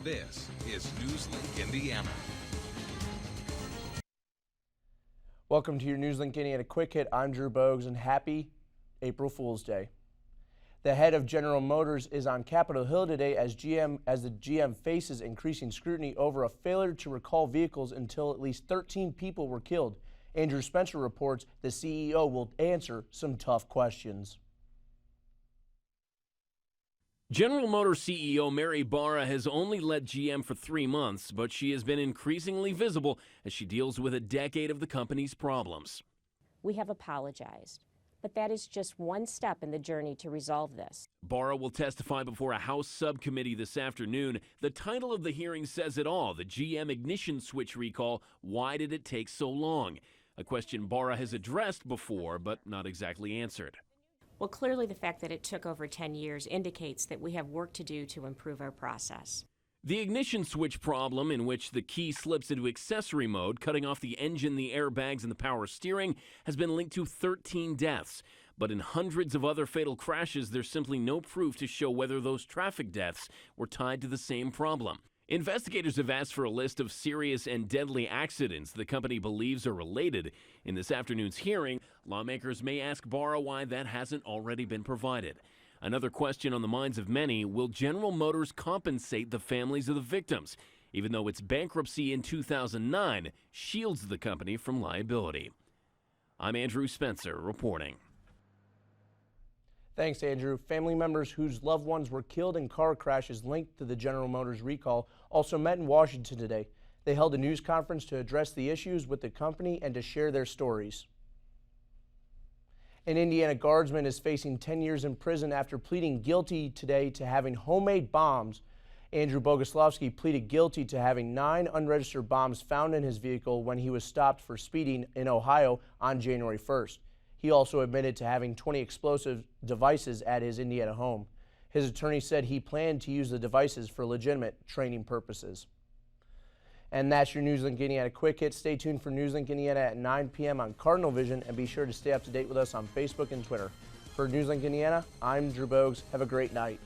This is Newslink Indiana. Welcome to your Newslink Indiana Quick Hit. I'm Drew Bogues, and happy April Fool's Day. The head of General Motors is on Capitol Hill today as the GM faces increasing scrutiny over a failure to recall vehicles until at least 13 people were killed. Andrew Spencer reports the CEO will answer some tough questions. General Motors CEO Mary Barra has only led GM for 3 months, but she has been increasingly visible as she deals with a decade of the company's problems. We have apologized, but that is just one step in the journey to resolve this. Barra will testify before a House subcommittee this afternoon. The title of the hearing says it all: the GM ignition switch recall. Why did it take so long? A question Barra has addressed before, but not exactly answered. Well, clearly the fact that it took over 10 years indicates that we have work to do to improve our process. The ignition switch problem, in which the key slips into accessory mode, cutting off the engine, the airbags, and the power steering, has been linked to 13 deaths. But in hundreds of other fatal crashes, there's simply no proof to show whether those traffic deaths were tied to the same problem. Investigators have asked for a list of serious and deadly accidents the company believes are related. In this afternoon's hearing, lawmakers may ask Barra why that hasn't already been provided. Another question on the minds of many: will General Motors compensate the families of the victims, even though its bankruptcy in 2009 shields the company from liability? I'm Andrew Spencer reporting. Thanks, Andrew. Family members whose loved ones were killed in car crashes linked to the General Motors recall also met in Washington today. They held a news conference to address the issues with the company and to share their stories. An Indiana guardsman is facing 10 years in prison after pleading guilty today to having homemade bombs. Andrew Boguslavsky pleaded guilty to having 9 unregistered bombs found in his vehicle when he was stopped for speeding in Ohio on January 1st. He also admitted to having 20 explosive devices at his Indiana home. His attorney said he planned to use the devices for legitimate training purposes. And that's your Newslink Indiana Quick Hit. Stay tuned for Newslink Indiana at 9 p.m. on Cardinal Vision, and be sure to stay up to date with us on Facebook and Twitter. For Newslink Indiana, I'm Drew Bogues. Have a great night.